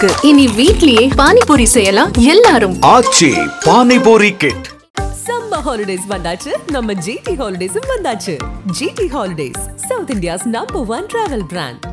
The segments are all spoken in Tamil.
இருக்கு. இனி வீட்லயே பானிபூரி செய்யலாம் எல்லாரும். Aachi panipuri kit. Summer holidays வந்தாச்சு, நம்ம ஜிடி ஹாலிடேஸும் வந்தாச்சு. GT holidays, south India's #1 travel brand.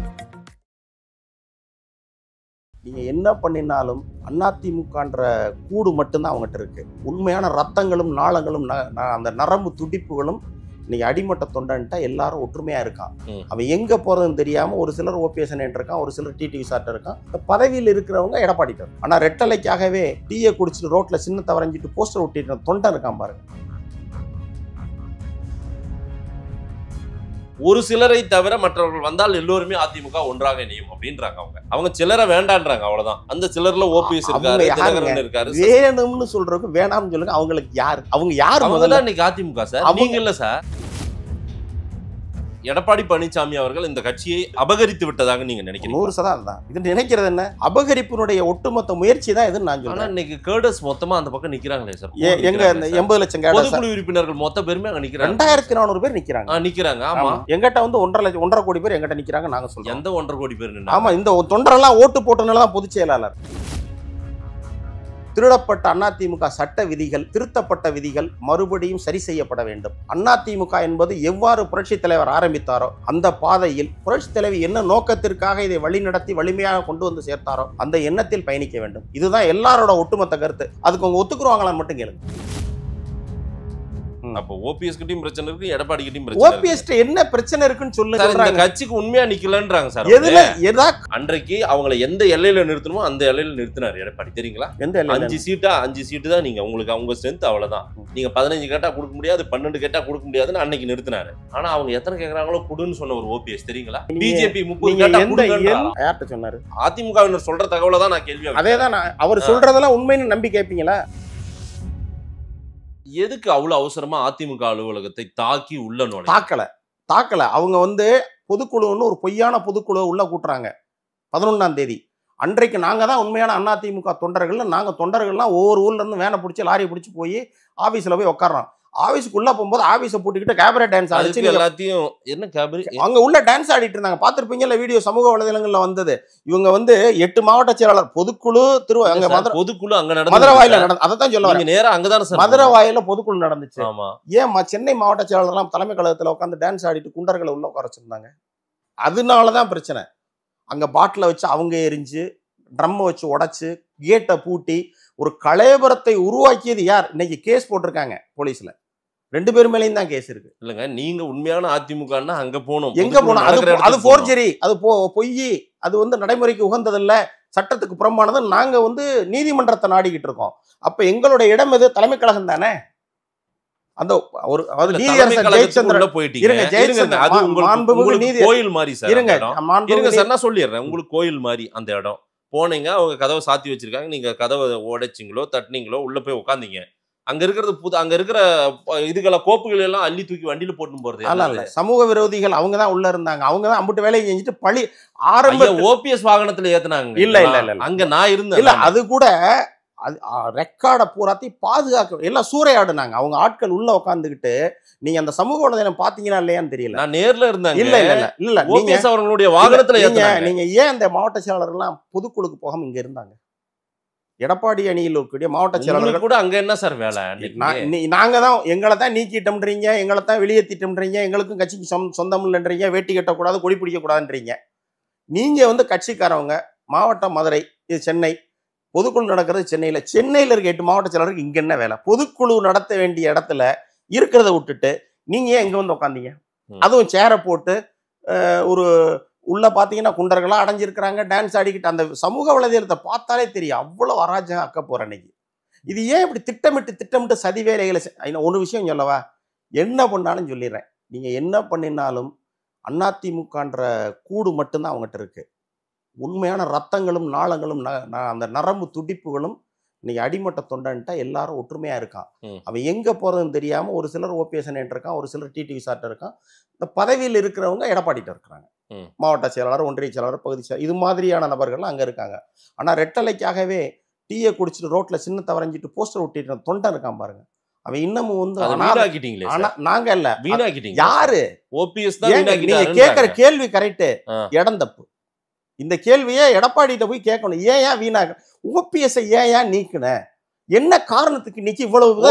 நீங்க என்ன பண்ணினாலும் அதிமுகன்ற கூடு மட்டும்தான் அவங்ககிட்ட இருக்கு. உண்மையான ரத்தங்களும் நாளங்களும் அந்த நரம்பு துடிப்புகளும் இன்னைக்கு அடிமட்ட தொண்டன்ட்டா எல்லாரும் ஒற்றுமையா இருக்கான். அவன் எங்க போறதுன்னு தெரியாம ஒரு சிலர் ஓபிஎஸ் இருக்கான், ஒரு சிலர் டிடிவி சார்ட்ட இருக்கான். இந்த பதவியில் இருக்கிறவங்க எடப்பாடிட்டு. ஆனா ரெட்டலைக்காகவே டீயை குடிச்சிட்டு ரோட்ல சின்னத்தை வரைஞ்சிட்டு போஸ்டர் ஒட்டிட்டு தொண்டன் இருக்கான் பாருங்க. ஒரு சிலரை தவிர மற்றவர்கள் வந்தால் எல்லோருமே அதிமுக ஒன்றாக இணையும் அப்படின்றாங்க. அவங்க சிலரை வேண்டான்றாங்க, அவ்வளவுதான். அந்த சிலர்ல ஓபிஎஸ் இருக்காரு, தினகரன் இருக்காரு. வேணும்னு சொல்றதுக்கு வேணாம்னு சொல்லுங்க. அவங்களுக்கு யாரு? அவங்க யாரு? முதல்ல இன்னைக்கு அதிமுக சார், நீங்க இல்ல சார். எடப்பாடி பழனிசாமி அவர்கள் இந்த கட்சியை அபகரித்து விட்டதாக நீங்க நினைக்கிறீங்க? 100% தான். இது நினைக்கிறது என்ன? அபகரிப்பினுடைய ஒட்டுமொத்த முயற்சி தான் இதுன்னு நான் சொல்றேன். இன்னைக்கு கேடர்ஸ் மொத்தமா அந்த பக்கம் நிக்கிறாங்களே சார். எங்க 80 லட்சம் கேடர்ஸ் பொதுக்குழு உறுப்பினர்கள் மொத்த பேருமே அங்க நிக்கிறாங்க. 2400 பேர் நிக்கிறாங்க. நிக்கிறாங்க. ஆமா, எங்கிட்ட வந்து 1.5 கோடி பேர் எங்கிட்ட நிக்கிறாங்க. நாங்க சொல்றோம் எந்த 1.5 கோடி பேர்? ஆமா, இந்த தொண்டரெல்லாம் ஓட்டு போட்டனால தான் பொதுச் செயலாளர். திருடப்பட்ட அதிமுக சட்ட விதிகள், திருத்தப்பட்ட விதிகள் மறுபடியும் சரி செய்யப்பட வேண்டும். அதிமுக என்பது எவ்வாறு புரட்சி தலைவர் ஆரம்பித்தாரோ அந்த பாதையில் புரட்சி தலைவர் என்ன நோக்கத்திற்காக இதை வழிநடத்தி வலிமையாக கொண்டு வந்து சேர்த்தாரோ அந்த எண்ணத்தில் பயணிக்க வேண்டும். இதுதான் எல்லாரோட ஒட்டுமொத்த கருத்து. அதுக்கு அவங்க ஒத்துக்குருவாங்களான்னு மட்டும் கேளுங்க. அப்ப ஓபிஎஸ் கிட்டயும் பிரச்சனை இருக்கு, எடப்பாடி கிட்டயும் பிரச்சனை இருக்கு. ஓபிஎஸ் என்ன பிரச்சனை இருக்குன்னு சொல்லுங்க. இந்த கட்சிக்கு உண்மையா நிக்கலன்றாங்க சார். அன்றைக்கு அவங்களை எந்த எல்லையில நிறுத்தணுமோ அந்த எல்லையில நிறுத்தினார் எடப்பாடி, தெரியுங்களா? எந்த 5 சீட்டு தான் நீங்க உங்களுக்கு அவங்க ஸ்ட்ரென்த் அவ்வளவுதான். நீங்க 15 கேட்டா கொடுக்க முடியாது, 12 கேட்டா கொடுக்க முடியாதுன்னு அன்னைக்கு நிறுத்தினாரு. ஆனா அவங்க எத்தனை கேக்குறாங்களோ கொடுன்னு சொன்ன ஒரு ஓபிஎஸ், தெரியுங்களா? பிஜேபி 30 கேட்டா யார்கிட்ட சொன்னாரு? அதிமுகவினர் சொல்ற தகவலை தான் நான் கேள்வி. அதேதான் அவர் சொல்றதெல்லாம் உண்மைன்னு நம்பி கேட்பீங்களா? எதுக்கு அவ்வளவு அவசரமா அதிமுக அலுவலகத்தை தாக்கி உள்ள தாக்கல? அவங்க வந்து பொதுக்குழுன்னு ஒரு பொய்யான பொதுக்குழு உள்ள கூட்டுறாங்க 11ஆம் தேதி. அன்றைக்கு நாங்க தான் உண்மையான அதிமுக தொண்டர்கள். நாங்க தொண்டர்கள்லாம் ஒவ்வொரு ஊர்ல இருந்து வேனை பிடிச்சி லாரியை பிடிச்சி போய் ஆபீஸ்ல போய் உட்கார்றோம். ஆபீஸ்க்குள்ள போகும்போது ஆபீஸை போட்டுக்கிட்டு கேபரே டான்ஸ் ஆடிச்சு. எல்லாத்தையும் என்ன கேபரே அங்க உள்ள டான்ஸ் ஆடிட்டு இருந்தாங்க. பாத்திருப்பீங்கல்ல வீடியோ சமூக வலைதளங்கள்ல வந்தது. இவங்க வந்து 8 மாவட்ட செயலாளர் பொதுக்குழு பொதுக்குழு அங்க நடந்து மதுரவாயில நடந்து. அதான் சொல்லுவாங்க, நேரா அங்கதான் மதுரவாயில பொதுக்குழு நடந்துச்சு. ஆமா, ஏன் சென்னை மாவட்ட செயலாளர்லாம் தலைமை கழகத்துல உட்காந்து டான்ஸ் ஆடிட்டு குண்டர்களை உள்ள உட்கார வச்சிருந்தாங்க. அதனாலதான் பிரச்சனை. அங்க பாட்டில வச்சு அவங்க எரிஞ்சு, ட்ரம் வச்சு உடைச்சு, கேட்டை பூட்டி ஒரு கலேபரத்தை உருவாக்கியது யார்? இன்னைக்கு கேஸ் போட்டிருக்காங்க போலீஸ்ல. 2 பேர் மேலேயும் தான் கேஸ் இருக்கு. இல்லங்க, நீங்க உண்மையான அதிமுகன்னா அங்க போகணும். எங்க போனோம்? அது ஃபோர்ஜரி, அது பொய், அது வந்து நடைமுறைக்கு உகந்ததில்ல, சட்டத்துக்கு புறம்பானது. நாங்க வந்து நீதிமன்றத்தை நாடிக்கிட்டு இருக்கோம். அப்ப எங்களுடைய இடம் எது? தலைமை கழகம் தானே. அந்த ஒரு ஜெயச்சந்திரன் கோயில் மாதிரி சார் சொல்லிடுறேன். உங்களுக்கு கோயில் மாதிரி அந்த இடம் போனீங்க, அவங்க கதவை சாத்தி வச்சிருக்காங்க. நீங்க கதவை உடைச்சிங்களோ தட்டினீங்களோ உள்ள போய் உட்காந்தீங்க. அங்க இருக்கிறது அங்க இருக்கிற இதுகளை கோப்புகள் எல்லாம் அள்ளி தூக்கி வண்டியில போட்டு போறது. சமூக விரோதிகள் அவங்க தான் உள்ள இருந்தாங்க. அவங்க தான் அம்புட்டு வேலையை செஞ்சுட்டு பழி ஆரம்ப ஓபிஎஸ் வாகனத்துல ஏத்துனாங்க. இல்ல அங்க நான் இருந்தேன். இல்ல, அது கூட ரெக்கார்டை பூராத்தையும் பாதுகாக்க எல்லாம் சூறையாடுனாங்க. அவங்க ஆட்கள் உள்ள உட்காந்துக்கிட்டு. நீங்க அந்த சமூக வலைதளம் பாத்தீங்கன்னா இல்லையான்னு தெரியல. நான் நேர்ல இருந்தேன். இல்ல ஓபிஎஸ் அவர்களுடைய வாகனத்துல நீங்க ஏன் அந்த மாவட்ட செயலாளர் எல்லாம் பொதுக்குழுக்கு போகாம இங்க இருந்தாங்க? எடப்பாடி அணியில் இருக்கக்கூடிய மாவட்ட செயலாளர்கள் கூட அங்க என்ன சார் வேலை? நாங்க தான் எங்களை தான் நீக்கிட்டோம்ன்றீங்க, எங்களை தான் வெளியேற்றிட்டோம்ன்றீங்க, எங்களுக்கும் கட்சிக்கு சொந்தம் இல்லைன்றீங்க, வேட்டி கட்டக்கூடாது, கொடி பிடிக்க கூடாதுன்றீங்க. நீங்க வந்து கட்சிக்காரவங்க. மாவட்டம் மதுரை, இது சென்னை. பொதுக்குழு நடக்கிறது சென்னையில இருக்க 8 மாவட்ட செயலாளருக்கு இங்க என்ன வேலை? பொதுக்குழு நடத்த வேண்டிய இடத்துல இருக்கிறத விட்டுட்டு நீங்க ஏன் இங்க வந்து உட்காந்தீங்க? அதுவும் சேரை போட்டு ஒரு உள்ள பாத்தீங்கன்னா குண்டர்களா அடைஞ்சிருக்கிறாங்க, டான்ஸ் ஆடிக்கிட்டு. அந்த சமூக வலைதளத்தை பார்த்தாலே தெரியும் அவ்வளவு அராஜகம் அக்க போற அன்னைக்கு. இது ஏன் இப்படி திட்டமிட்டு சதி வேலைகளை? ஒரு விஷயம் சொல்லவா? என்ன பண்ணாலும் சொல்லிடுறேன். நீங்க என்ன பண்ணினாலும் அதிமுகன்ற கூடு மட்டும்தான் அவங்ககிட்ட இருக்கு. உண்மையான ரத்தங்களும் நாளங்களும் அந்த நரம்பு துடிப்புகளும் இன்னைக்கு அடிமட்ட தொண்டன்ட்டா எல்லாரும் ஒற்றுமையா இருக்கான். அவன் எங்க போறதுன்னு தெரியாம ஒரு சிலர் ஓபிஎஸ் இருக்கான், ஒரு சிலர் டிடிவி சார்ட்ட இருக்கான். இந்த பதவியில் இருக்கிறவங்க எடப்பாடிட்ட இருக்கிறாங்க. மாவட்ட செயலாளர், ஒன்றிய செயலாளர், பகுதி செயலாளர், இது மாதிரியான நபர்கள் அங்க இருக்காங்க. ஆனா ரெட்டலைக்காகவே டீயை குடிச்சிட்டு ரோட்ல சின்னத்தை வரைஞ்சிட்டு போஸ்டர் ஒட்டிட்டு தொண்டன் இருக்கான் பாருங்க. அவன் இன்னமும் வந்து நாங்க இல்ல, யாரு? ஓபிஎஸ் தான். நீங்க கேட்கிற கேள்வி கரெக்ட், இடம் தப்பு. இந்த கேள்வியை எடப்பாடிட்ட போய் கேட்கணும். ஏன் வீணாக ஓபிஎஸ் ஏன் நீக்குன, என்ன காரணத்துக்கு நீக்கி இவ்வளவு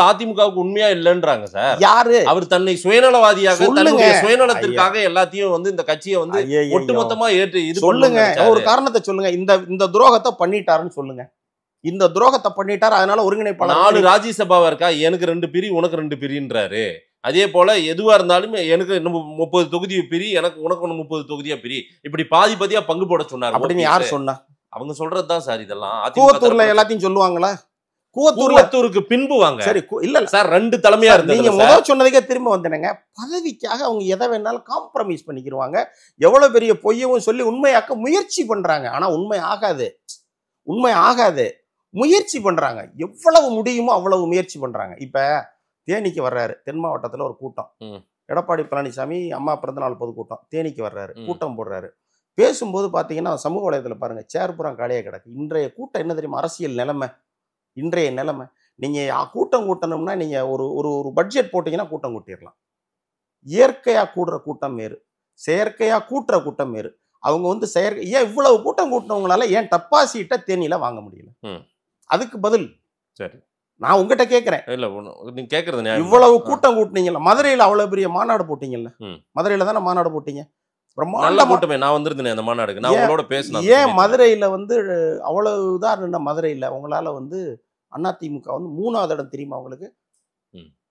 அதிமுகவுக்கு உண்மையா இல்லன்றாங்க சார். யாரு அவர் தன்னை சுயநலவாதியாக தன்னுடைய சுயநலத்திற்காக எல்லாத்தையும் வந்து இந்த கட்சியை வந்து ஒட்டுமொத்தமா ஏற்று இது சொல்லுங்க. ஒரு காரணத்தை சொல்லுங்க. இந்த துரோகத்தை பண்ணிட்டாருன்னு சொல்லுங்க. இந்த துரோகத்தை பண்ணிட்டாரு, அதனால ஒருங்கிணைப்பாளர் 4 ராஜ்யசபாவா இருக்கா, எனக்கு 2 பிரி உனக்கு 2 பிரின்றாரு. அதே போல எதுவா இருந்தாலும் எனக்கு 30 தொகுதி பிரி, எனக்கு உனக்கு 30 தொகுதியா பிரி, இப்படி பாதியா பங்கு போட சொன்னார். அப்படின்னு யார் சொன்னா? அவங்க சொல்றதுதான் சார். இதெல்லாம் கூவத்தூர்ல எல்லாத்தையும் சொல்லுவாங்களா? கூவத்தூருக்கு பின்பு வாங்க. சரி, இல்ல சார் 2 தலைமையா இருந்தது. நீங்க முதல் சொன்னதுக்கே திரும்ப வந்தேனுங்க. பதவிக்காக அவங்க எதை வேணாலும் காம்ப்ரமைஸ் பண்ணிக்கிடுவாங்க. எவ்வளவு பெரிய பொய்யவும் சொல்லி உண்மையாக்க முயற்சி பண்றாங்க. ஆனா உண்மை ஆகாது. முயற்சி பண்றாங்க. எவ்வளவு முடியுமோ அவ்வளவு முயற்சி பண்றாங்க. இப்ப தேனிக்கு வர்றாரு, தென் மாவட்டத்துல ஒரு கூட்டம். எடப்பாடி பழனிசாமி அம்மா பிறந்தநாள் பொதுக்கூட்டம். தேனிக்கு வர்றாரு, கூட்டம் போடுறாரு. பேசும்போது பாத்தீங்கன்னா சமூக வலைதளத்துல பாருங்க, சேர்புறம் காலியா கிடக்கு. இன்றைய கூட்டம் என்ன தெரியுமா? அரசியல் நிலைமை, இன்றைய நிலைமை. நீங்க கூட்டம் கூட்டணும்னா நீங்க ஒரு பட்ஜெட் போட்டீங்கன்னா கூட்டம் கூட்டிடலாம். இயற்கையா கூடுற கூட்டம் வேறு, செயற்கையா கூட்டுற கூட்டம் வேறு. அவங்க வந்து ஏன் இவ்வளவு கூட்டம் கூட்டினவங்களால ஏன் டெபாசிட்டை தேனியில வாங்க முடியல? அதுக்கு பதில் சரி நான் உங்ககிட்ட கேட்கிறேன். இல்ல நீங்க கேக்குறது இவ்வளவு கூட்டம் கூட்டினீங்கல்ல, மதுரையில அவ்வளவு பெரிய மாநாடு போட்டீங்கல்ல, மதுரையில தானே மாநாடு போட்டீங்க. நல்ல கூட்டமே. நான் வந்திருந்தேன் அந்த மாநாடுக்கு, நான் உங்களோட பேசினேன். ஏன் மதுரையில வந்து அவ்வளவு உதாரண மதுரையில உங்களால வந்து அதிமுக வந்து 3வது இடம் தெரியுமா உங்களுக்கு?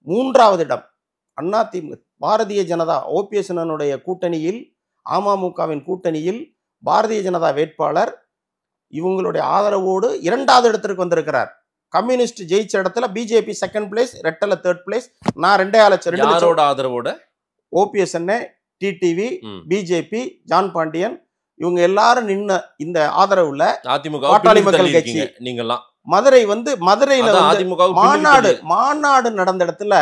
3வது இடம் அதிமுக. பாரதிய ஜனதா ஓபிஎஸ் கூட்டணியில், அமமுகவின் கூட்டணியில் பாரதிய ஜனதா வேட்பாளர் இவங்களுடைய ஆதரவோடு 2வது இடத்திற்கு வந்திருக்கிறார். கம்யூனிஸ்ட் ஜெயிச்ச இடத்துல BJP 2nd place, ரெட்டல 3rd place. நான் 2,00,000 ஆதரவோட OPS TTV, BJP, John Pandian இவங்க எல்லாரும் நின்ன இந்த ஆதரவுல அதிமுக பாட்டாளி மக்கள் கட்சி நீங்கெல்லாம் மதுரையில வந்து மாநாடு நடந்த இடத்துல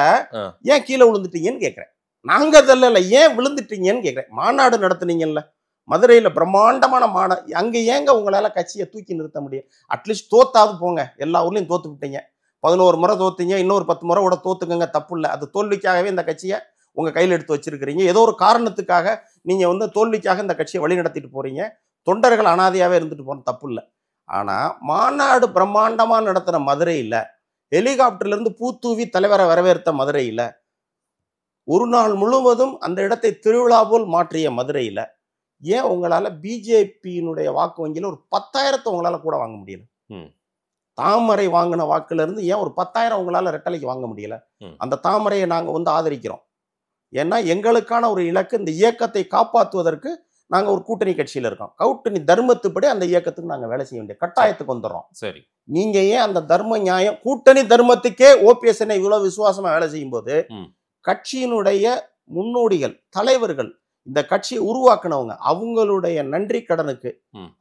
ஏன் கீழே விழுந்துட்டீங்கன்னு கேக்குறேன். நாங்க அதல்ல ஏன் விழுந்துட்டீங்கன்னு கேக்குறேன். மாநாடு நடத்துனீங்கல்ல மதுரையில, பிரம்மாண்டமான மாநாடு. அங்க ஏங்க உங்களால கட்சியை தூக்கி நிறுத்த முடியும்? அட்லீஸ்ட் தோத்தாவது போங்க. எல்லா ஊர்லயும் தோத்து விட்டீங்க. 11 முறை தோத்தீங்க, இன்னொரு 10 முறை கூட தோத்துக்கங்க, தப்பு இல்லை. அது தோல்விக்காகவே இந்த கட்சியை உங்க கையில் எடுத்து வச்சிருக்கிறீங்க. ஏதோ ஒரு காரணத்துக்காக நீங்க வந்து தோல்விக்காக இந்த கட்சியை வழி நடத்திட்டு போறீங்க. தொண்டர்கள் அனாதையாவே இருந்துட்டு போன தப்பு இல்லை. ஆனா மாநாடு பிரம்மாண்டமா நடத்தின மதுரையில, ஹெலிகாப்டர்ல இருந்து பூத்தூவி தலைவரை வரவேற்ற மதுரையில, ஒரு நாள் முழுவதும் அந்த இடத்தை திருவிழா போல் மாற்றிய மதுரையில ஏன் உங்களால பிஜேபியினுடைய வாக்கு வங்கியில ஒரு 10,000 உங்களால கூட வாங்க முடியல? தாமரை வாங்கின வாக்குல இருந்து ஏன் ஒரு 10,000 உங்களால ரெட்டலைக்கு வாங்க முடியல? அந்த தாமரையை நாங்க வந்து ஆதரிக்கிறோம். ஏன்னா எங்களுக்கான ஒரு இலக்கு, இந்த இயக்கத்தை காப்பாற்றுவதற்கு நாங்க ஒரு கூட்டணி கட்சியில இருக்கோம். கூட்டணி தர்மத்துப்படி அந்த இயக்கத்துக்கு நாங்க வேலை செய்ய வேண்டிய கட்டாயத்துக்கு வந்துடுறோம். சரி, நீங்க ஏன் அந்த தர்ம நியாயம், கூட்டணி தர்மத்துக்கே ஓபிஎஸ் இவ்வளவு விசுவாசமா வேலை செய்யும் போது கட்சியினுடைய முன்னோடிகள், தலைவர்கள், இந்த கட்சியை உருவாக்குனவங்க, அவங்களுடைய நன்றி கடனுக்கு,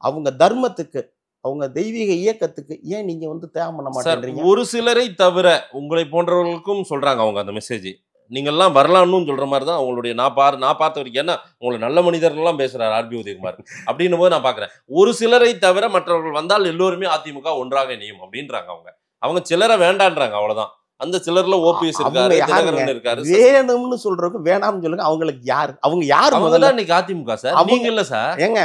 அவங்க தர்மத்துக்கு, அவங்க தெய்வீக இயக்கத்துக்கு ஏன் நீங்க வந்து தியாகம் பண்ண மாட்டேங்கிறீங்க? ஒரு சிலரை தவிர உங்களை போன்றவர்களுக்கும் சொல்றாங்க அவங்க அந்த மெசேஜ். நீங்கள்லாம் வரலாம்னு சொல்ற மாதிரி தான் அவங்களுடைய நான் பார்த்த வரைக்கும். ஏன்னா உங்களை நல்ல மனிதர்கள்லாம் பேசுறாரு ஆர்பி உதயகுமார் அப்படின்னும் போது நான் பாக்குறேன். ஒரு சிலரை தவிர மற்றவர்கள் வந்தால் எல்லோருமே அதிமுக ஒன்றாக இணையும் அப்படின்றாங்க. அவங்க சிலரை வேண்டான்றாங்க, அவ்வளவுதான். அந்த சிலர்ல ஓபிஎஸ் இருக்காரு, தினகரன் இருக்காரு. வேணும்னு சொல்றதுக்கு வேணாம்னு சொல்லுங்க. அவங்களுக்கு யாரு? அவங்க யாரு? முதல்ல இன்னைக்கு அதிமுக சார், அவங்க இல்ல சார். ஏங்க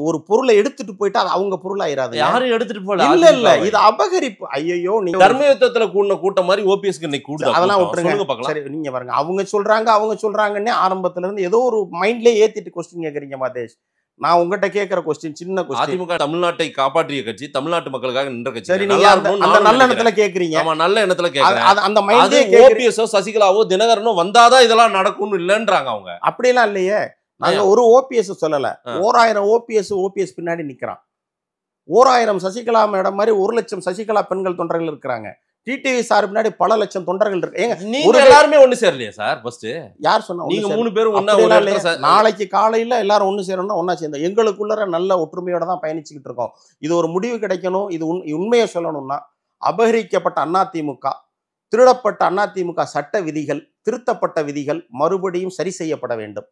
ஒரு பொருளை எடுத்துட்டு போயிட்டா அது அவங்க பொருள் ஆயிராது. யாரும் எடுத்துட்டு போல. இல்ல இது அபகரிப்பு. ஐயோ, நீங்க தர்மயுத்தத்துல கூடின கூட்டம் மாதிரி ஓபிஎஸ்க்கு இன்னைக்கு கூடுது. அதெல்லாம் விட்டுருங்க. சரி, நீங்க பாருங்க, அவங்க சொல்றாங்கன்னு ஆரம்பத்துல இருந்து ஏதோ ஒரு மைண்ட்லயே ஏத்திட்டு கொஸ்டின் கேக்குறீங்க மாதேஷ். நான் உங்ககிட்ட கேட்கிற கொஸ்டின் சின்ன கொஸ்டின். அதிமுக தமிழ்நாட்டை காப்பாற்றிய கட்சி, தமிழ்நாட்டு மக்களுக்காக நின்ற கட்சி. சரி, நீங்க அந்த நல்ல எண்ணத்துல கேக்குறீங்க. ஆமா, நல்ல எண்ணத்துல கேக்குறேன். அந்த மைண்டே ஓபிஎஸ்ஓ சசிகலாவோ தினகரனோ வந்தாதான் இதெல்லாம் நடக்கும்னு இல்லன்றாங்க அவங்க. அப்படிலாம் இல்லையே. நாங்க ஒரு ஓபிஎஸ் சொல்லல. 1000 ஓபிஎஸ் பின்னாடி நிக்கிறான். 1000 சசிகலா மேடம் மாதிரி 1,00,000 சசிகலா பெண்கள் தொண்டர்கள் இருக்கிறாங்க. டிடிவி சார் பின்னாடி பல லட்சம் தொண்டர்கள் இருக்கு. நீங்க எல்லாருமே ஒண்ணு சேரலையா சார்? ஃபர்ஸ்ட் யார் சொன்னா? நீங்க 3 பேரும் ஒண்ணா நாளைக்கு காலையில எல்லாரும் ஒண்ணு சேரணும்னா ஒண்ணா சேர்ந்தோம். எங்களுக்குள்ள நல்ல ஒற்றுமையோட தான் பயணிச்சுக்கிட்டு இருக்கோம். இது ஒரு முடிவு கிடைக்கணும். இது உண்மையை சொல்லணும்னா அபகரிக்கப்பட்ட அதிமுக, திருடப்பட்ட அதிமுக சட்ட விதிகள், திருத்தப்பட்ட விதிகள் மறுபடியும் சரி செய்யப்பட வேண்டும்.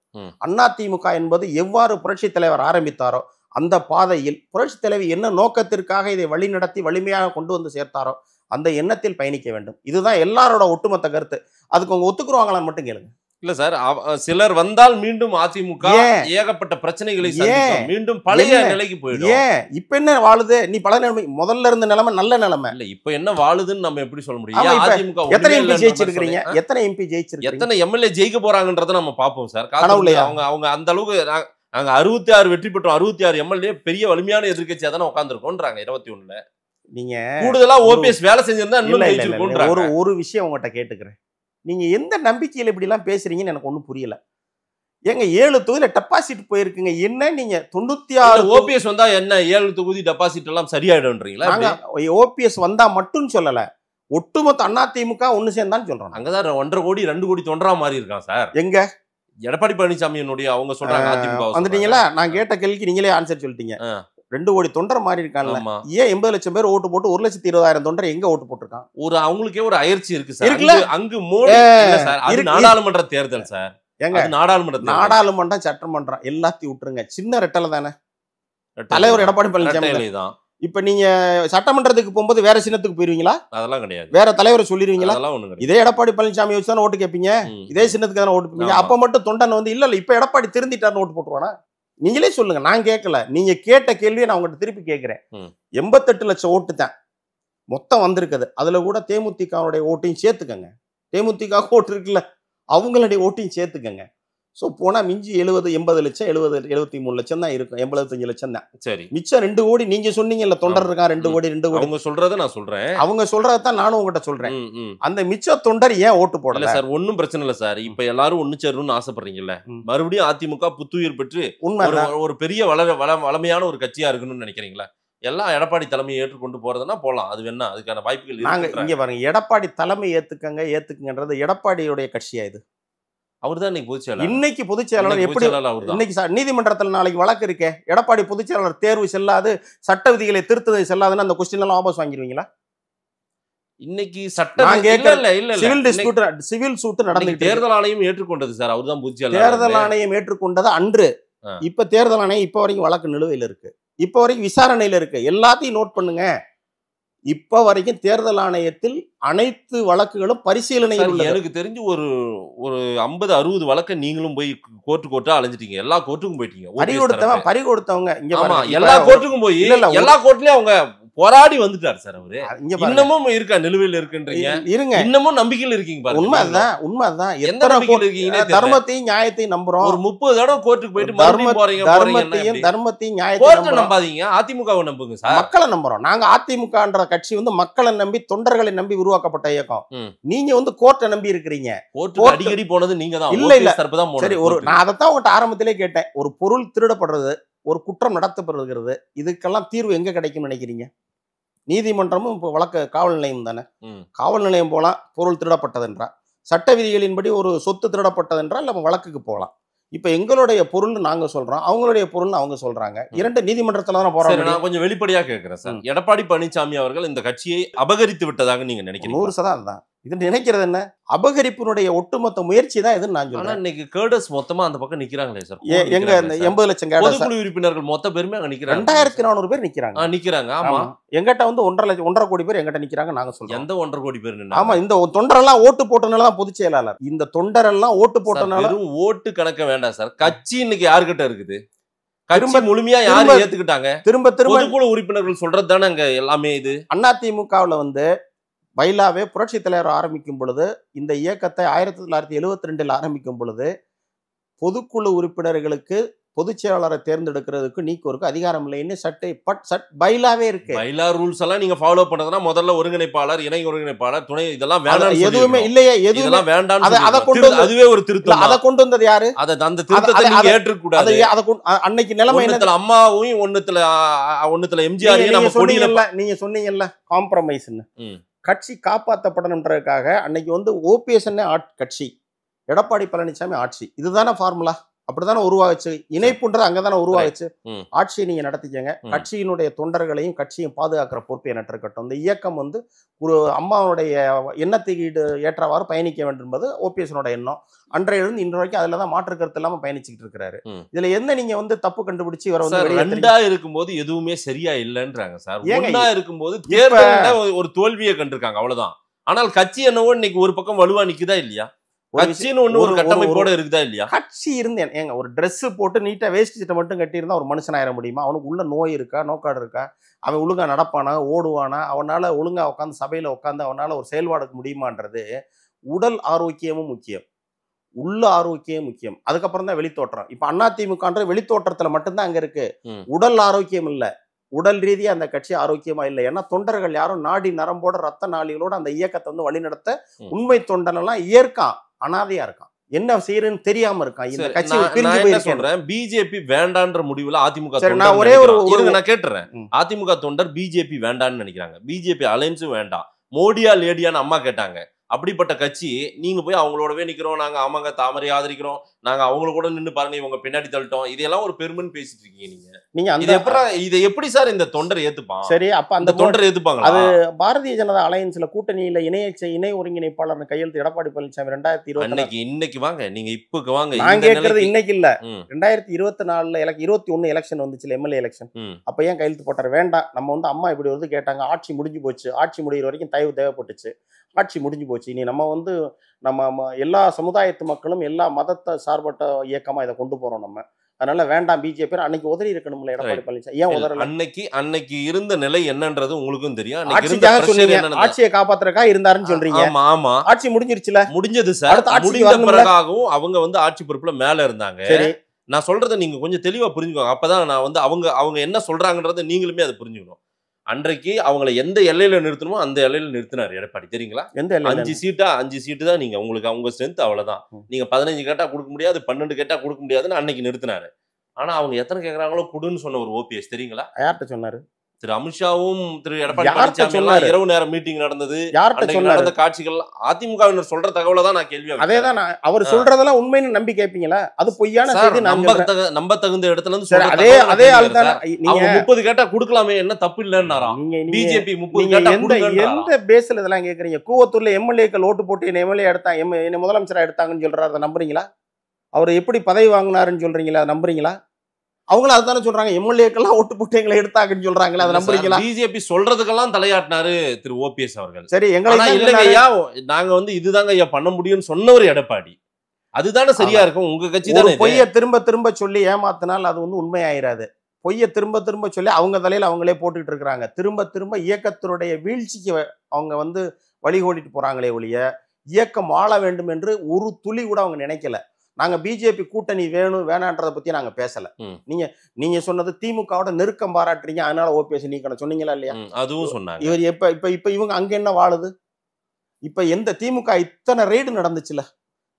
அதிமுக என்பது எவ்வாறு புரட்சி தலைவர் ஆரம்பித்தாரோ அந்த பாதையில் புரட்சி தலைவர் என்ன நோக்கத்திற்காக இதை வழிநடத்தி வலிமையாக கொண்டு வந்து சேர்த்தாரோ அந்த எண்ணத்தில் பயணிக்க வேண்டும். இதுதான் எல்லாரோட ஒட்டுமொத்த கருத்து. அதுக்கு அவங்க ஒத்துக்குருவாங்களான்னு மட்டும் கேளுங்க. இல்ல சார், சிலர் வந்தால் மீண்டும் அதிமுக ஏகப்பட்ட பிரச்சனைகளை சந்திக்கும், மீண்டும் பழைய நிலைக்கு போயிடும். ஏன் இப்ப என்ன வாழுது? நீ பழைய நிலைமை, முதல்ல இருந்த நிலைமை நல்ல நிலைமை இல்ல. இப்ப என்ன வாழுதுன்னு நம்ம எப்படி சொல்ல முடியும்? அதிமுக எத்தனை எம்பி ஜெயிச்சிருக்கீங்க? எத்தனை எம்பி ஜெயிச்சிருக்கீங்க? எத்தனை எம்எல்ஏ ஜெயிக்க போறாங்கன்றத நம்ம பாப்போம் சார். அவங்க அந்த அளவுக்கு நாங்க 66 வெற்றி பெற்றோம், 66 எம்எல்ஏ பெரிய வலிமையான எதிர்க்கட்சியா தானே உட்கார்ந்துருக்கோம்ன்றாங்க 21ல. நீங்க கூடுதலா ஓபிஎஸ் வேலை செஞ்சிருந்தா இன்னும் ஜெயிச்சிருக்கோம்ன்றாங்க. ஒரு விஷயம் உங்ககிட்ட கேட்டுக்கிறேன். நீங்க எந்த நம்பிக்கையில இப்படி எல்லாம் பேசுறீங்கன்னு எனக்கு ஒண்ணும் புரியல. எங்க 7 தொகுதியில டெபாசிட் போயிருக்குங்க. என்ன நீங்க 96 ஓபிஎஸ் வந்தா என்ன 7 தொகுதி டெபாசிட் எல்லாம் சரியாயிடும்ன்றீங்களா? ஓபிஎஸ் வந்தா மட்டும் சொல்லல, ஒட்டுமொத்த அதிமுக ஒண்ணு சேர்ந்தான்னு சொல்றோம். அங்கதான் 1.5 கோடி 2 கோடி தொண்டரா மாறி இருக்கான் சார். எங்க எடப்பாடி பழனிசாமி அவங்க சொல்றாங்க அதிமுக வந்துட்டீங்களா? நான் கேட்ட கேள்விக்கு நீங்களே ஆன்சர் சொல்லிட்டீங்க. 2 கோடி தொண்டர் மாறி இருக்கான்ல. ஏன் 80 லட்சம் பேர் ஓட்டு போட்டு 1,20,000 தொண்டர் எங்க ஓட்டு போட்டிருக்கான்? அவங்களுக்கே ஒரு அயற்சி இருக்கு சார். அங்கு மோடி இல்ல சார், அது நாடாளுமன்ற தேர்தல் சார். எங்க நாடாளுமன்றம் சட்டமன்றம் எல்லாத்தையும் விட்டுருங்க. சின்ன ரெட்டலை தானே தலைவர் எடப்பாடி பழனிசாமி தான். இப்ப நீங்க சட்டமன்றத்துக்கு போகும்போது வேற சின்னத்துக்கு போயிருவீங்களா? அதெல்லாம் கிடையாது. வேற தலைவரை சொல்லிடுவீங்களா? இதே எடப்பாடி பழனிசாமி வச்சு தானே ஓட்டு கேட்பீங்க, இதே சின்னத்துக்கு தானே ஓட்டு போவீங்க. அப்ப மட்டும் தொண்டன் வந்து இல்ல இப்ப எடப்பாடி திருந்திட்டாருன்னு ஓட்டு போட்டுருவானா? நீங்களே சொல்லுங்க, நான் கேட்கல. நீங்க கேட்ட கேள்வியை நான் உங்கள்கிட்ட திருப்பி கேட்கிறேன். 88 லட்சம் ஓட்டு தான் மொத்தம் வந்திருக்குது. அதுல கூட தேமுதிகவுடைய ஓட்டையும் சேர்த்துக்கங்க. தேமுதிக ஓட்டு இருக்குல்ல, அவங்களுடைய ஓட்டையும் சேர்த்துக்கங்க. ஸோ போனா மிஞ்சி 70-80 லட்சம் 73 லட்சம் தான் இருக்கும். 85 லட்சம் தான். சரி, மிச்சம் 2 கோடி நீங்க சொன்னீங்கல்ல, தொண்டர் இருக்கான் 2 கோடி. அவங்க சொல்றதை நான் சொல்றேன், அவங்க சொல்றதான் நானும் உங்ககிட்ட சொல்றேன். அந்த மிச்ச தொண்டர் ஏன் ஓட்டு போடல சார்? ஒன்னும் பிரச்சனை இல்ல சார். இப்ப எல்லாரும் ஒண்ணு சேரணும்னு ஆசைப்படுறீங்கல்ல, மறுபடியும் அதிமுக புத்துயிர் பெற்று ஒரு பெரிய வளமையான ஒரு கட்சியா இருக்கணும்னு நினைக்கிறீங்களா? எல்லாம் எடப்பாடி தலைமையை ஏற்றுக்கொண்டு போறதுன்னா போலாம், அது வேணா, அதுக்கான வாய்ப்புகள் நாங்க இங்க பாருங்க. எடப்பாடி தலைமை ஏத்துக்குங்கன்றது எடப்பாடியுடைய கட்சியா? இது அவர்தான் இன்னைக்கு பொதுச் செயலாளர். எப்படி இன்னைக்கு நீதிமன்றத்தில் நாளைக்கு வழக்கு இருக்கே, எடப்பாடி பொதுச் செயலாளர் தேர்வு செல்லாது, சட்ட விதிகளை திருத்ததை செல்லாதுன்னு அந்த கொஸ்டின் எல்லாம் வாபஸ் வாங்கிடுவீங்களா? இன்னைக்கு சட்டம் சிவில் சூட் நடந்து தேர்தல் ஆணையம் ஏற்றுக்கொண்டது சார். அவர்தான் பொதுச் செயலாளர். தேர்தல் ஆணையம் ஏற்றுக்கொண்டது அன்று. இப்ப தேர்தல் ஆணையம் இப்ப வரைக்கும் வழக்கு நிலுவையில் இருக்கு, இப்ப வரைக்கும் விசாரணையில இருக்கு. எல்லாத்தையும் நோட் பண்ணுங்க. இப்ப வரைக்கும் தேர்தல் ஆணையத்தில் அனைத்து வழக்குகளும் பரிசீலனையில். எனக்கு தெரிஞ்சு ஒரு 50-60 வழக்க நீங்களும் போய் கோர்ட்டா அலைஞ்சிட்டீங்க. எல்லா கோர்ட்டுக்கும் போயிட்டீங்க. பறி கொடுத்தவங்க எல்லா கோர்ட்டுக்கும் போய் எல்லா கோர்ட்லயும் அவங்க போராடி வந்துட்டாரு சார். அவரு இன்னமும் இருக்கா, நிலுவையில் இருக்குன்றீங்க. இருங்க, இன்னமும் நம்பிக்கையில் இருக்கீங்க பாருங்க. உண்மைதான். எந்த நம்பிக்கையில் இருக்கீங்க? தர்மத்தையும் நியாயத்தையும் நம்புறோம். ஒரு 30 தடவை கோர்ட்டுக்கு போயிட்டு தர்மத்தையும் நியாயத்தையும் நம்பாதீங்க, அதிமுகவை நம்புங்க சார். மக்களை நம்புறோம் நாங்க. அதிமுகன்ற கட்சி மக்களை நம்பி, தொண்டர்களை நம்பி உருவாக்கப்பட்ட இயக்கம். நீங்க கோர்ட்டை நம்பி இருக்கிறீங்க. கோர்ட்டுக்கு அடிக்கடி போனது நீங்க தான். இல்ல சரி, நான் அதைத்தான் உங்கள்கிட்ட ஆரம்பத்திலே கேட்டேன். ஒரு பொருள் திருடப்படுறது, ஒரு குற்றம் நடத்தப்படுகிறது, இதுக்கெல்லாம் தீர்வு எங்க கிடைக்கும் நினைக்கிறீங்க? நீதிமன்றமும் இப்போ வழக்கு காவல் நிலையம் தானே. காவல் நிலையம் போகலாம், பொருள் திருடப்பட்டதென்றா. சட்ட விதிகளின்படி ஒரு சொத்து திருடப்பட்டதென்றால் நம்ம வழக்குக்கு போகலாம். இப்ப எங்களுடைய பொருள் நாங்க சொல்றோம், அவங்களுடைய பொருள் அவங்க சொல்றாங்க. 2 நீதிமன்றத்துல தான் போறாங்க. நான் கொஞ்சம் வெளிப்படையா கேட்கிறேன் சார். எடப்பாடி பழனிசாமி அவர்கள் இந்த கட்சியை அபகரித்து விட்டதாக நீங்க நினைக்கிறீங்க? 100% தான். இது நினைக்கிறது என்ன, அபகரிப்பினுடைய ஒட்டுமொத்த முயற்சி தான் இதுன்னு நான் சொல்றேன். இன்னைக்கு கேடர்ஸ் மொத்தமா அந்த பக்கம் நிக்கிறாங்களே சார். எங்க 80 லட்சம் பொதுக்குழு உறுப்பினர்கள் மொத்த பேருமே அங்க நிக்கிறாங்க. 2400 பேர் நிக்கிறாங்க. ஆமா, எங்கிட்ட 1.5 கோடி பேர் எங்கிட்ட நிக்கிறாங்க. நாங்க சொல்றோம் எந்த 1.5 கோடி பேர்? ஆமா, இந்த தொண்டரெல்லாம் ஓட்டு போட்டனால தான் பொதுச் செயலாளர். இந்த தொண்டரெல்லாம் ஓட்டு போட்டனால ஓட்டு கணக்க வேண்டாம் சார். கட்சி இன்னைக்கு யாருக்கிட்ட இருக்குது? கட்சி முழுமையா யாரு ஏத்துக்கிட்டாங்க? திரும்ப பொதுக்குழு உறுப்பினர்கள் சொல்றது தானே அங்க எல்லாமே. இது அதிமுகவுல பைலாவே புரட்சி தலைவர் ஆரம்பிக்கும் பொழுது, இந்த இயக்கத்தை 1972 ஆரம்பிக்கும் பொழுது, பொதுக்குழு உறுப்பினர்களுக்கு பொதுச் செயலாளரை தேர்ந்தெடுக்கிறதுக்கு நீக்கோருக்கு அதிகாரம் இல்லைன்னு பைலாவே இருக்கு. பைலா ரூல்ஸ் எல்லாம் நீங்க ஃபாலோ பண்ணதுன்னா முதல்ல ஒருங்கிணைப்பாளர், இணை ஒருங்கிணைப்பாளர், துணை, இதெல்லாம் வேண்டாம். எதுவுமே இல்லையே, எதுவும் வேண்டாம். அதுவே ஒரு திருத்தம். அதை கொண்டு வந்தது யாரு? அந்த திருத்தத்தை நீங்க ஏற்றுக்க கூடாது. அன்னைக்கு நிலைமை என்ன? அம்மாவையும் ஒண்ணுத்துல எம்ஜிஆரையும் நம்ம கொடியில நீங்க சொன்னீங்கல்ல காம்ப்ரமைஸ்ன்னு. கட்சி காப்பாற்றப்படணுன்றதுக்காக அன்னைக்கு ஓபிஎஸ் கட்சி, எடப்பாடி பழனிசாமி ஆட்சி. இதுதானே ஃபார்முலா. அப்படித்தானே உருவாச்சு. இணைப்புன்றது அங்கதானே உருவாச்சு. ஆட்சியை நீங்க நடத்திக்கங்க. கட்சியினுடைய தொண்டர்களையும் கட்சியும் பாதுகாக்கிற பொறுப்பை நட்டிருக்கட்டும். இந்த இயக்கம் ஒரு அம்மாவுடைய எண்ணத்துக்கு ஏற்றவாறு பயணிக்க வேண்டும் என்பது ஓபிஎஸ் எண்ணம். அன்றையிலிருந்து இன்று வரைக்கும் அதுலதான் மாற்று கருத்து இல்லாம பயணிச்சுட்டு இருக்கிறாரு. இதுல என்ன நீங்க தப்பு கண்டுபிடிச்சு இவரை ரெண்டா இருக்கும்போது எதுவுமே சரியா இல்லைன்றாங்க சார். ஒண்ணா இருக்கும்போது தேர்தல் ஒரு தோல்வியை கண்டிருக்காங்க, அவ்வளவுதான். ஆனால் கட்சி என்னவோ இன்னைக்கு ஒரு பக்கம் வலுவா நிக்குதா இல்லையா? கட்சின்னு ஒரு கட்டமைப்போட இருக்குதா இல்லையா? கட்சி இருந்தேன் ஏங்க, ஒரு ட்ரெஸ் போட்டு நீட்டா வேஸ்ட் சட்டை மட்டும் கட்டியிருந்தா ஒரு மனுஷன் ஆயிட முடியுமா? அவனுக்கு உள்ள நோய் இருக்கா, நோக்காடு இருக்கா, அவன் ஒழுங்கா நடப்பானா, ஓடுவானா, அவனால ஒழுங்கா உட்காந்து சபையில உட்காந்து அவனால ஒரு செயல்பாடுக்கு முடியுமான்றது உடல் ஆரோக்கியமும் முக்கியம், உள்ள ஆரோக்கியம் முக்கியம், அதுக்கப்புறம் தான் வெளித்தோற்றம். இப்ப அதிமுகன்ற வெளித்தோற்றத்துல மட்டும்தான் அங்க இருக்கு, உடல் ஆரோக்கியம் இல்ல. உடல் ரீதியா அந்த கட்சி ஆரோக்கியமா இல்லை. ஏன்னா தொண்டர்கள் யாரும் நாடி நரம்போட ரத்த நாளிகளோட அந்த இயக்கத்தை வந்து வழிநடத்த உண்மை தொண்டனெல்லாம் ஏற்கான், அனாதையா இருக்கான், என்ன செய்யறதுன்னு தெரியாம இருக்கான். இந்த கட்சி பிரிஞ்சு போயிருக்கேன். பிஜேபி வேண்டான்ற முடிவுல அதிமுக நான் ஒரே ஒரு நான் கேட்டுறேன். அதிமுக தொண்டர் பிஜேபி வேண்டான்னு நினைக்கிறாங்க, பிஜேபி அலைன்ஸும் வேண்டாம், மோடியா லேடியான்னு அம்மா கேட்டாங்க. அப்படிப்பட்ட கட்சி நீங்க போய் அவங்களோடவே நிக்கிறோம், நாங்க ஆமாங்க தாமரை ஆதரிக்கிறோம், நாங்க அவங்கள கூட நின்று பாருங்க இவங்க பின்னாடி தள்ளிட்டோம், இதெல்லாம் ஒரு பெருமைன்னு பேசிட்டு இருக்கீங்க நீங்க. இதை எப்படி சார் இந்த தொண்டர் ஏத்துப்பான்? சரி, அப்ப அந்த தொண்டர் ஏத்துப்பாங்க? அது பாரதிய ஜனதா அலையன்ஸ்ல கூட்டணியில இணை ஒருங்கிணைப்பாளர் கையெழுத்து எடப்பாடி பழனிசாமி 2020 இன்னைக்கு வாங்க, நீங்க இப்பக்கு வாங்க. நான் கேட்கறது இன்னைக்கு இல்ல, 2024 21 எலெக்ஷன் வந்துச்சுல, எம்எல்ஏ எலெக்ஷன், அப்ப ஏன் கையெழுத்து போட்டாரு? வேண்டாம், நம்ம வந்து அம்மா இப்படி வந்து கேட்டாங்க, ஆட்சி முடிஞ்சு போச்சு, ஆட்சி முடிகிற வரைக்கும் தயவு தேவைப்பட்டுச்சு, ஆட்சி முடிஞ்சு போச்சு, இனி நம்ம வந்து நம்ம எல்லா சமுதாயத்து மக்களும் எல்லா மதத்தை சார்பட்ட இயக்கமா இதை கொண்டு போறோம் நம்ம, அதனால வேண்டாம் பிஜேபி. அன்னைக்கு உதறி இருக்கணும்ல எடப்பாடி பழனிசாமி, ஏன் உதறல? அன்னைக்கு இருந்த நிலை என்னன்றது உங்களுக்கும் தெரியும். ஆட்சியை காப்பாத்துறக்கா இருந்தாருன்னு சொல்றீங்க. ஆமா, ஆட்சி முடிஞ்சிருச்சுல, முடிஞ்சது சார். முடிஞ்ச பிறகாகவும் அவங்க வந்து ஆட்சி பொறுப்புல மேல இருந்தாங்க. நான் சொல்றதை நீங்க கொஞ்சம் தெளிவா புரிஞ்சுக்கோங்க, அப்பதான் நான் வந்து அவங்க என்ன சொல்றாங்கன்றதை நீங்களுமே அதை புரிஞ்சுக்கணும். அன்றைக்கு அவங்களை எந்த எல்லையில நிறுத்தணுமோ அந்த எல்லையில நிறுத்தினார் எடப்பாடி, தெரியுங்களா? 5 சீட்டு தான் நீங்க உங்களுக்கு, அவங்க ஸ்ட்ரென்த் அவ்வளவுதான். நீங்க 15 கேட்டா கொடுக்க முடியாது, 12 கேட்டா கொடுக்க முடியாதுன்னு அன்னைக்கு நிறுத்தினாரு. ஆனா அவங்க எத்தனை கேட்கறாங்களோ கொடுன்னு சொன்ன ஒரு ஓபிஎஸ் தெரியுங்களா? யார்கிட்ட சொன்னாரு? திரு அமித்ஷாவும் திரு எடப்பாடி பழனிசாமி இரவு நேரம் மீட்டிங் நடந்தது, நடந்த காட்சிகள் அதிமுகவினர் சொல்ற தகவலை தான் நான் கேள்வி. அதேதான் அவர் சொல்றதெல்லாம் உண்மைன்னு நம்பி கேட்பீங்களா? அது பொய்யான செய்தி. நம்ப தகுந்த இடத்துல இருந்து அதே ஆள் தான். நீங்க 30 கேட்டா கொடுக்கலாமே, என்ன தப்பு இல்லைன்னாராம் பிஜேபி. 30 கேட்டா எந்த பேஸ்ல இதெல்லாம் கேக்குறீங்க? கூவத்தூர்ல எம்எல்ஏக்கள் ஓட்டு போட்டு என்ன எம்எல்ஏ எடுத்தாங்க, என்ன முதலமைச்சரா எடுத்தாங்கன்னு சொல்றாரு, அதை நம்புறீங்களா? அவர் எப்படி பதவி வாங்கினாருன்னு சொல்றீங்களா, அதை நம்புறீங்களா? அவங்களும் அதுதானே சொல்றாங்க, எம்எல்ஏக்கெல்லாம் ஓட்டு போட்டு எங்களை எடுத்தாங்கன்னு சொல்றாங்களே, அதை நம்புறீங்களா? பிஜேபி சொல்றதுக்கெல்லாம் தலையாட்டினாரு திரு ஓபிஎஸ் அவர்கள். சரி, எங்களை இல்லையா நாங்க வந்து இதுதாங்க ஐயா பண்ண முடியும்னு சொன்னவர் எடப்பாடி, அதுதானே சரியா இருக்கும். உங்க கட்சி தானே பொய்ய திரும்ப திரும்ப சொல்லி ஏமாத்தினால் அது வந்து உண்மையாயிராது. பொய்ய திரும்ப திரும்ப சொல்லி அவங்க தலையில அவங்களே போட்டுக்கிட்டு இருக்கிறாங்க. திரும்ப திரும்ப இயக்கத்தினுடைய வீழ்ச்சிக்கு அவங்க வந்து வழிகோடிட்டு போறாங்களே ஒழிய இயக்கம் வாழ வேண்டும் என்று ஒரு துளி கூட அவங்க நினைக்கல. நாங்க பிஜேபி கூட்டணி வேணும் வேணான்றதை பத்தி நாங்க பேசல. நீங்க சொன்னது திமுகவோட நெருக்கம் பாராட்டுறீங்க, அதனால ஓபிஎஸ் நீக்கணும் சொன்னீங்களா இல்லையா? அதுவும் சொன்னாங்க. இவர் இப்ப இவங்க அங்க என்ன வாழுது? இப்ப எந்த திமுக இத்தனை ரெய்டு நடந்துச்சுல,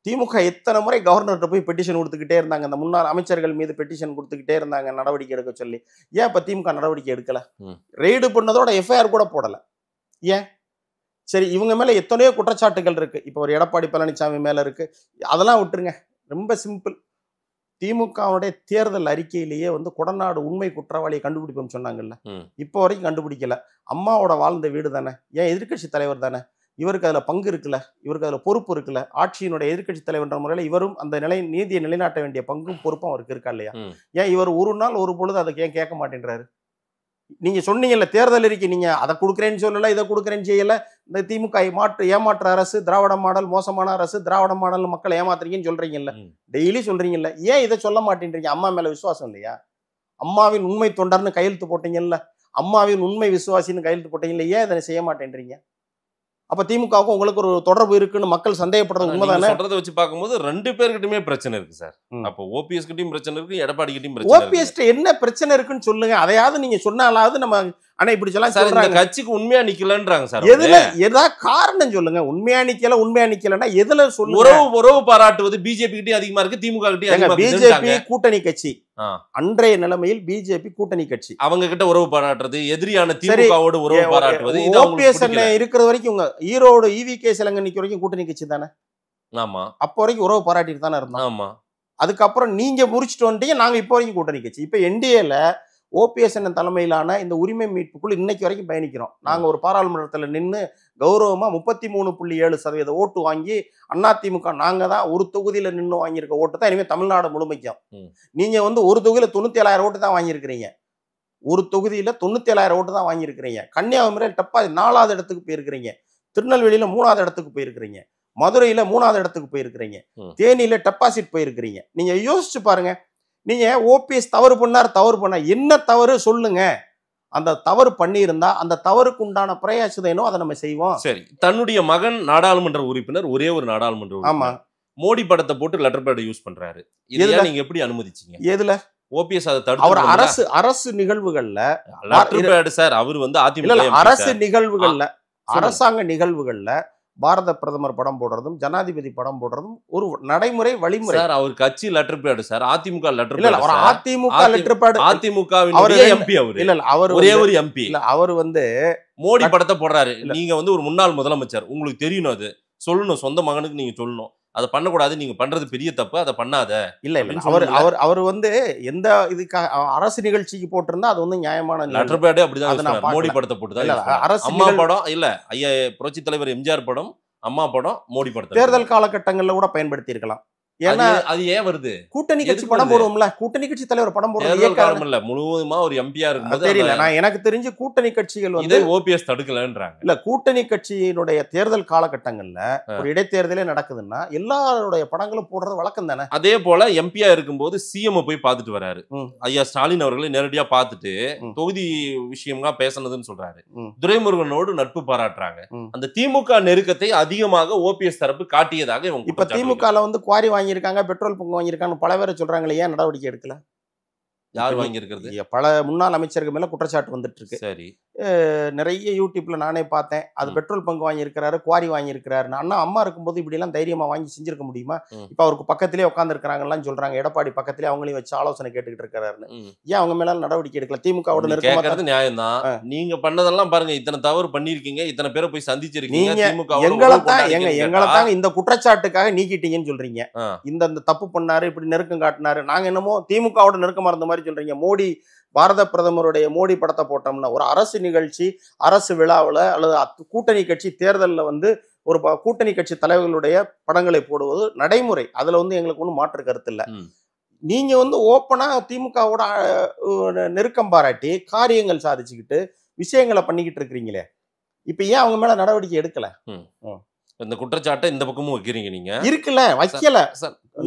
திமுக எத்தனை முறை கவர்னர்கிட்ட போய் பெட்டிஷன் கொடுத்துக்கிட்டே இருந்தாங்க, அந்த முன்னாள் அமைச்சர்கள் மீது பெட்டிஷன் கொடுத்துக்கிட்டே இருந்தாங்க நடவடிக்கை எடுக்க சொல்லி. ஏன் இப்ப திமுக நடவடிக்கை எடுக்கல? ரெய்டு பண்ணதோட எஃப்ஐஆர் கூட போடல. ஏன்? சரி, இவங்க மேல எத்தனையோ குற்றச்சாட்டுகள் இருக்கு. இப்ப ஒரு எடப்பாடி பழனிசாமி மேல இருக்கு, அதெல்லாம் விட்டுருங்க. ரொம்ப சிம்பிள், திமுகவுடைய தேர்தல் அறிக்கையிலேயே வந்து கொடநாடு உண்மை குற்றவாளியை கண்டுபிடிப்போம்னு சொன்னாங்கல்ல, இப்போ வரைக்கும் கண்டுபிடிக்கல. அம்மாவோட வாழ்ந்த வீடு தானே, ஏன் எதிர்கட்சி தலைவர் தானே, இவருக்கு அதுல பங்கு இருக்குல்ல, இவருக்கு அதுல பொறுப்பு இருக்குல்ல, ஆட்சியினுடைய எதிர்கட்சி தலைவர்ன்ற முறையில் இவரும் அந்த நீதியை நிலைநாட்ட வேண்டிய பங்கும் பொறுப்பும் அவருக்கு இருக்கா இல்லையா? ஏன் இவர் ஒரு நாள் ஒரு பொழுது அதை ஏன் கேட்க மாட்டேன்றாரு? நீங்க சொன்னீங்கல்ல தேர்தல் அறிக்கை, நீங்க அதை கொடுக்குறேன்னு சொல்லல, இதை கொடுக்குறேன்னு செய்யல, இந்த திமுக ஏமாற்ற அரசு, திராவிட மாடல் மோசமான அரசு, திராவிட மாடல் மக்கள் ஏமாத்துறீங்கன்னு சொல்றீங்கல்ல, டெய்லி சொல்றீங்கல்ல, ஏன் இதை சொல்ல மாட்டேன்றீங்க? அம்மா மேல விசுவாசம் இல்லையா? அம்மாவின் உண்மை தொண்டர்னு கையெழுத்து போட்டீங்கல்ல, அம்மாவின் உண்மை விசுவாசின்னு கையெழுத்து போட்டீங்கல்ல, ஏன் இதனை செய்ய மாட்டேன்றீங்க? அப்ப திமுகவுக்கும் உங்களுக்கு ஒரு தொடர்பு இருக்குன்னு மக்கள் சந்தேகப்படுறது உண்மைதானே? சொல்றதை வச்சு பார்க்கும்போது 2 பேர்கிட்டயுமே பிரச்சனை இருக்கு சார். அப்போ ஓபிஎஸ் கிட்டயும் பிரச்சனை இருக்கு, எடப்பாடி கிட்டயும் பிரச்சனை இருக்கு. ஓபிஎஸ் என்ன பிரச்சனை இருக்குன்னு சொல்லுங்க, அதையாவது நீங்க சொன்னாலாவது நம்ம. ஆனா இப்படி சொல்றாங்க கட்சிக்கு உண்மையா நிக்கலன்றாங்க சார். எதுல ஏதாவது காரணம் சொல்லுங்க. உண்மையா நிக்கலன்னா எதுல சொல்லுங்க? உறவு பாராட்டுவது பிஜேபி கிட்டயும் அதிகமா இருக்கு, திமுக கிட்டயும். பிஜேபி கூட்டணி கட்சி, அன்றைய நிலைமையில் பிஜேபி கூட்டணி கட்சி, அவங்க கிட்ட உறவு பாராட்டுறது, எதிரியான திமுகவோடு உறவு பாராட்டுவது. ஓபிஎஸ் இருக்கிற வரைக்கும் உங்க ஈரோடு ஈவிகே சிலங்க நிக்கிற வரைக்கும் கூட்டணி கட்சி தானே? ஆமா, அப்போ வரைக்கும் உறவு பாராட்டிட்டு தானே இருந்தோம். ஆமா, அதுக்கப்புறம் நீங்க முறிச்சிட்டு வந்துட்டீங்க, நாங்க இப்போ வரைக்கும் கூட்டணி கட்சி. இப்ப என்டிஏல ஓபிஎஸ் தலைமையிலான இந்த உரிமை மீட்புக்குள் இன்னைக்கு வரைக்கும் பயணிக்கிறோம். நாங்க ஒரு பாராளுமன்றத்துல நின்று கௌரவமா 33.7% ஓட்டு வாங்கி அதிமுக நாங்க தான் ஒரு தொகுதியில நின்று வாங்கியிருக்க ஓட்டு தான் இனிமே தமிழ்நாடு முழுமைக்கும். நீங்க வந்து ஒரு தொகுதியில 97,000 ஓட்டு தான் வாங்கியிருக்கிறீங்க, ஒரு தொகுதியில 97,000 ஓட்டு தான் வாங்கியிருக்கிறீங்க. கன்னியாகுமரியில் டப்பா 4வது இடத்துக்கு போயிருக்கிறீங்க, திருநெல்வேலியில 3வது இடத்துக்கு போயிருக்கிறீங்க. மதுரையில 3வது இடத்துக்கு போயிருக்கிறீங்க, தேனியில டெபாசிட் போயிருக்கிறீங்க. நீங்க யோசிச்சு பாருங்க. நீங்க ஓபிஎஸ் தவறு பண்ணா என்ன தவறு சொல்லுங்க. அந்த தவறு பண்ணியிருந்தா அந்த தவறுக்கு உண்டான பிரயாசம் அதை நம்ம செய்வோம். சரி, தன்னுடைய மகன் நாடாளுமன்ற உறுப்பினர், ஒரே ஒரு நாடாளுமன்ற உறுப்பினர் மோடி படத்தை போட்டு லெட்டர் பேட் யூஸ் பண்றாரு. இதெல்லாம் நீங்க எப்படி அனுமதிச்சீங்க? எதுல ஓபிஎஸ் அதை தடுத்து? அவர் அரசு நிகழ்வுகள்ல லெட்டர் பேட் சார், அவர் வந்து அதிமுக அரசு நிகழ்வுகள்ல அரசாங்க நிகழ்வுகள்ல பாரத பிரதமர் படம் போடுறதும் ஜனாதிபதி படம் போடுறதும் ஒரு நடைமுறை வழிமுறை சார். அவர் கட்சி letter bad sir, AIADMK letter bad. இல்ல, அதிமுக லெட்டர் பேட், அதிமுகவினுடைய எம்பி அவர். இல்ல அவர் ஒரே ஒரு எம்பி. இல்ல அவர் வந்து மோடி படத்தை போடுறாரு. நீங்க வந்து ஒரு முன்னாள் முதலமைச்சர், உங்களுக்கு தெரியணும், அது சொல்லணும், சொந்த மகனுக்கு நீங்க சொல்லணும், அதை பண்ணக்கூடாது, நீங்க பண்றது பெரிய தப்பு, அதை பண்ணாத. இல்ல அவர் வந்து எந்த இதுக்கு அரசு நிகழ்ச்சிக்கு போட்டிருந்தா அது வந்து நியாயமான லெட்டர் பேட். அப்படிதான் மோடி படத்தை போட்டுதான். அம்மா படம் இல்ல, ஐயா புரட்சி தலைவர் எம்ஜிஆர் படம், அம்மா படம், மோடி படத்தை தேர்தல் காலகட்டங்கள்ல கூட பயன்படுத்தி இருக்கலாம். ஏன்னா அது ஏன் வருது? கூட்டணி கட்சி படம் போடுவோம்ல, கூட்டணி கட்சி தலைவர் படம் போடுறது முழுவதுமா ஒரு எம்பியா இருக்கும்போது தெரியல. நான் எனக்கு தெரிஞ்சு கூட்டணி கட்சிகள் வந்து ஓபிஎஸ் தடுக்கலன்றாங்க. இல்ல, கூட்டணி கட்சியினுடைய தேர்தல் காலகட்டங்கள்ல ஒரு இடைத்தேர்தலே நடக்குதுன்னா எல்லாருடைய படங்களும் போடுறது வழக்கம் தானே. அதே போல எம்பியா இருக்கும்போது சிஎம் போய் பார்த்துட்டு வராரு. ஐயா ஸ்டாலின் அவர்களை நேரடியா பார்த்துட்டு தொகுதி விஷயமா பேசணுதுன்னு சொல்றாரு. துரைமுருகனோடு நட்பு பாராட்டுறாங்க. அந்த திமுக நெருக்கத்தை அதிகமாக ஓபிஎஸ் தரப்பு காட்டியதாக இப்ப திமுக வந்து குவாரி வாங்கி இருக்காங்க, பெட்ரோல் பங்கு வாங்கியிருக்காங்க, பல பேரை சொல்றாங்களே, ஏன் நடவடிக்கை எடுக்கல? யார் வாங்கியிருக்கிறது? பல முன்னாள் அமைச்சர்கள் மேல குற்றச்சாட்டு வந்துட்டு இருக்கு. சரி, நிறைய யூடியூப்ல நானே பார்த்தேன். அது பெட்ரோல் பங்கு வாங்கியிருக்கிறாரு, குவாரி வாங்கியிருக்கிறாரு. அண்ணா அம்மா இருக்கும்போது இப்படி எல்லாம் தைரியமா வாங்கி செஞ்சிருக்க முடியுமா? இப்ப அவருக்கு பக்கத்திலே உட்கார்ந்து இருக்கிறாங்கலாம் சொல்றாங்க. எடப்பாடி பக்கத்திலே அவங்களையும் வச்சு ஆலோசனை கேட்டுக்கிட்டு இருக்கிறாருன்னு. ஏன் அவங்க மேல நடவடிக்கை எடுக்கல? திமுகவோட நெருக்கமா நியாயம் தான். நீங்க பண்ணதெல்லாம் பாருங்க, இத்தனை தவறு பண்ணிருக்கீங்க, இத்தனை பேரை போய் சந்திச்சிருக்கீங்க. எங்களைத்தான் இந்த குற்றச்சாட்டுக்காக நீக்கிட்டீங்கன்னு சொல்றீங்க. இந்த தப்பு பண்ணாரு, இப்படி நெருக்கம் காட்டினாரு. நாங்க என்னமோ திமுகவோட நெருக்கமா இருந்த மாதிரி சொல்றீங்க. மோடி பாரத பிரதமருடைய மோடி படத்தை போட்டோம்னா ஒரு அரசு நிகழ்ச்சி, அரசு விழாவில் அல்லது கூட்டணி கட்சி தேர்தலில் வந்து ஒரு கூட்டணி கட்சி தலைவர்களுடைய படங்களை போடுவது நடைமுறை. அதுல வந்து எங்களுக்கு ஒன்றும் மாற்று கருத்து இல்லை. நீங்க வந்து ஓப்பனா திமுகவோட நெருக்கம் பாராட்டி காரியங்கள் சாதிச்சுக்கிட்டு விஷயங்களை பண்ணிக்கிட்டு இருக்கிறீங்களே, இப்ப ஏன் அவங்க மேல நடவடிக்கை எடுக்கல? இந்த குற்றச்சாட்டை இந்த பக்கமும் வைக்கிறீங்க. நீங்க இருக்குல்ல, வைக்கல.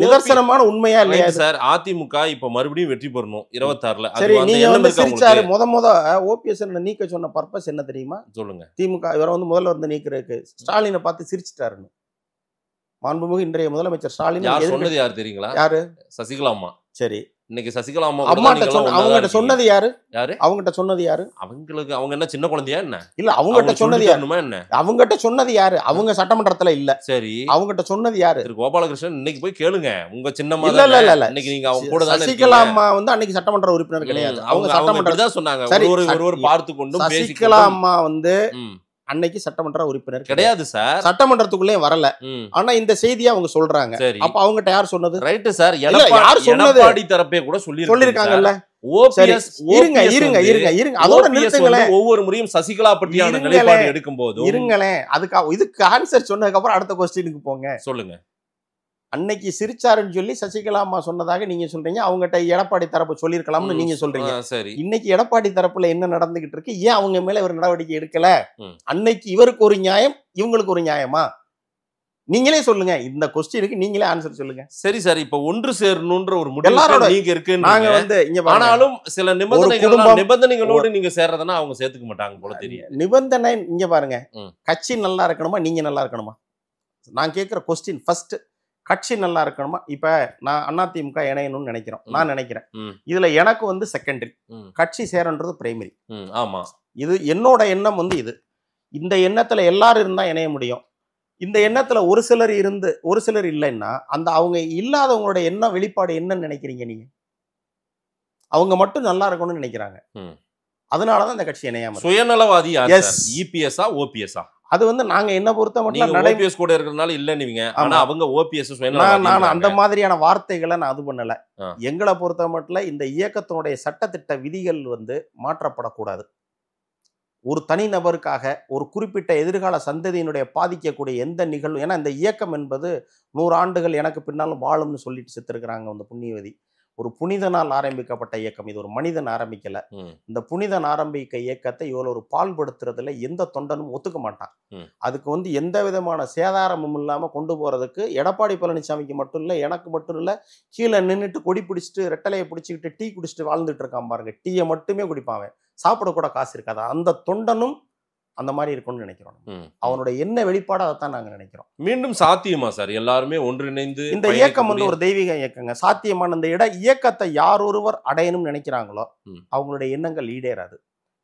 நிதர்சனமான உண்மையா இல்லையா சார்? அதிமுக இப்ப மறுபடியும் வெற்றி பெறணும் 26ல. சரி, நீங்க வந்து சிரிச்சாரு. முத ஓபிஎஸ் நீக்க சொன்ன பர்பஸ் என்ன தெரியுமா? சொல்லுங்க. திமுக இவரை வந்து முதல்ல வந்து நீக்கிறதுக்கு ஸ்டாலினை பார்த்து சிரிச்சிட்டாருன்னு. மாண்புமிகு இன்றைய முதலமைச்சர் ஸ்டாலின் சொன்னது யாரு தெரியுங்களா? யாரு? சசிகலா அம்மா. சரி, இன்னைக்கு சசிகலா அவங்ககிட்ட சொன்னது யாரு? அவங்ககிட்ட சொன்னது யாரு? அவங்களுக்கு அவங்க என்ன சின்ன குழந்தையா என்ன? இல்ல, அவங்ககிட்ட சொன்னது யாரு? என்ன அவங்ககிட்ட சொன்னது யாரு? அவங்க சட்டமன்றத்துல இல்ல. சரி, அவங்ககிட்ட சொன்னது யாரு? கோபாலகிருஷ்ணன். இன்னைக்கு போய் கேளுங்க உங்க சின்னம்மா. இல்ல, இன்னைக்கு நீங்க அவங்க கூட தானே. சசிகலா அம்மா வந்து அன்னைக்கு சட்டமன்ற உறுப்பினர் கிடையாது. அவங்க சட்டமன்றம் தான் சொன்னாங்க. ஒருவர் பார்த்து கொண்டு சசிகலா அம்மா வந்து அன்னைக்கு சட்டமன்ற உறுப்பினர் கிடையாது சார். சட்டமன்றத்துக்குள்ளே வரல. ஆனா இந்த செய்தியை அவங்க சொல்றாங்க. அப்ப அவங்ககிட்ட யார் சொன்னது? Right sir. எடப்பாடி தரப்பே கூட சொல்லிருக்காங்கல்ல. அதோட நிறுத்துங்களேன். ஒவ்வொரு முறையும் சசிகலா பற்றியான நிலைப்பாடு எடுக்கும் போது இருங்களேன். இதுக்கு ஆன்சர் சொன்னதுக்கு அப்புறம் அடுத்த கொஸ்டினுக்கு போங்க. சொல்லுங்க. அன்னைக்கு சிரிச்சாருன்னு சொல்லி சசிகலா அம்மா சொன்னதாக நீங்க சொல்றீங்க. அவங்ககிட்ட எடப்பாடி தரப்பு சொல்லியிருக்கலாம்னு நீங்க சொல்றீங்க. சரி, இன்னைக்கு எடப்பாடி தரப்புல என்ன நடந்துகிட்டு இருக்கு? ஏன் அவங்க மேல இவர் நடவடிக்கை எடுக்கல? அன்னைக்கு இவருக்கு ஒரு நியாயம், இவங்களுக்கு ஒரு நியாயமா? நீங்களே சொல்லுங்க. இந்த கொஸ்டினுக்கு நீங்களே ஆன்சர் சொல்லுங்க. சரி சார், இப்ப ஒன்று சேரணும்ன்ற ஒரு முடிவு நீங்க இருக்கு. நாங்க வந்து ஆனாலும் சில நிபந்தனைகளோடு நீங்க சேர்றதுன்னா அவங்க சேர்த்துக்க மாட்டாங்க போல தெரியும். நிபந்தனை இங்க பாருங்க. கட்சி நல்லா இருக்கணுமா, நீங்க நல்லா இருக்கணுமா? நான் கேட்கிற கொஸ்டின் ஃபர்ஸ்ட், கட்சி நல்லா இருக்கணுமா? இப்ப நான் அதிமுக இணையணும்னு நினைக்கிறோம், நான் நினைக்கிறேன். இதுல எனக்கு வந்து செகண்டரி, கட்சி சேரன்றது பிரைமரி. ஆமா, இது என்னோட எண்ணம் வந்து இது. இந்த எண்ணத்துல எல்லாரும் இருந்தா இணைய முடியும். இந்த எண்ணத்துல ஒரு சிலர் இருந்து ஒரு சிலர் இல்லைன்னா அந்த அவங்க இல்லாதவங்களோட எண்ணம் வெளிப்பாடு என்னன்னு நினைக்கிறீங்க நீங்க? அவங்க மட்டும் நல்லா இருக்கணும்னு நினைக்கிறாங்க. அதனாலதான் இந்த கட்சி இணையாம. சுயநலவாதி இபிஎஸ்ஆ ஓபிஎஸ்ஆ? அது வந்து நாங்க என்ன பொறுத்த மட்டும் ஓபிஎஸ் கூட இருக்கிறதுனால இல்லைன்னு. ஆனா அவங்க ஓபிஎஸ் நான் அந்த மாதிரியான வார்த்தைகளை நான் அது பண்ணல. எங்களை பொறுத்த மட்டும் இந்த இயக்கத்தினுடைய சட்டத்திட்ட விதிகள் வந்து மாற்றப்படக்கூடாது. ஒரு தனிநபருக்காக ஒரு குறிப்பிட்ட எதிர்கால சந்ததியினுடைய பாதிக்கக்கூடிய எந்த நிகழ்வு, ஏன்னா இந்த இயக்கம் என்பது 100 ஆண்டுகள் எனக்கு பின்னாலும் வாழும்னு சொல்லிட்டு செத்துருக்கிறாங்க அந்த புண்ணியவதி. ஒரு புனிதனால் ஆரம்பிக்கப்பட்ட இயக்கம். இது ஒரு மனிதன் ஆரம்பிக்கல. இந்த புனிதன் ஆரம்பிக்க இயக்கத்தை இவ்வளவு ஒரு பால்படுத்துறதுல எந்த தொண்டனும் ஒத்துக்க மாட்டான். அதுக்கு வந்து எந்த விதமான சேதாரமும் இல்லாம கொண்டு போறதுக்கு எடப்பாடி பழனிசாமிக்கு மட்டும் இல்ல, எனக்கு மட்டும் இல்ல, கீழே நின்றுட்டு கொடி பிடிச்சிட்டு ரெட்டலையை பிடிச்சிக்கிட்டு டீ குடிச்சிட்டு வாழ்ந்துட்டு இருக்கான் பாருங்க. டீயை மட்டுமே குடிப்பான், சாப்பிட கூட காசு இருக்காது. அந்த தொண்டனும் அந்த மாதிரி இருக்கும்னு நினைக்கிறோம். அவனுடைய என்ன வெளிப்பாடு அதைத்தான் நாங்க நினைக்கிறோம். மீண்டும் சாத்தியமா சார் எல்லாருமே ஒன்றிணைந்து இந்த இயக்கம் வந்து ஒரு தெய்வீக இயக்கங்க. சாத்தியமான இந்த இயக்கத்தை யார் ஒருவர் அடையணும்னு நினைக்கிறாங்களோ அவங்களுடைய எண்ணங்கள் ஈடேறாது.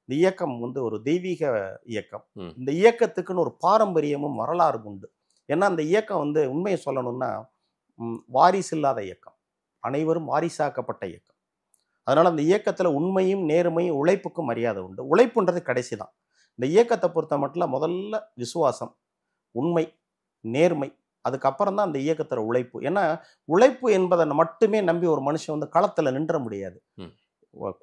இந்த இயக்கம் வந்து ஒரு தெய்வீக இயக்கம். இந்த இயக்கத்துக்குன்னு ஒரு பாரம்பரியமும் வரலாறும் உண்டு. ஏன்னா அந்த இயக்கம் வந்து உண்மையை சொல்லணும்னா வாரிசு இல்லாத இயக்கம், அனைவரும் வாரிசாக்கப்பட்ட இயக்கம். அதனால அந்த இயக்கத்துல உண்மையும் நேர்மையும் உழைப்புக்கும் மரியாதை உண்டு. உழைப்புன்றது கடைசி தான். இந்த இயக்கத்தை பொறுத்த மட்டும் முதல்ல விசுவாசம், உண்மை, நேர்மை, அதுக்கப்புறம் தான் அந்த இயக்கத்துல உழைப்பு. ஏன்னா உழைப்பு என்பதை மட்டுமே நம்பி ஒரு மனுஷன் வந்து களத்துல நின்ற முடியாது.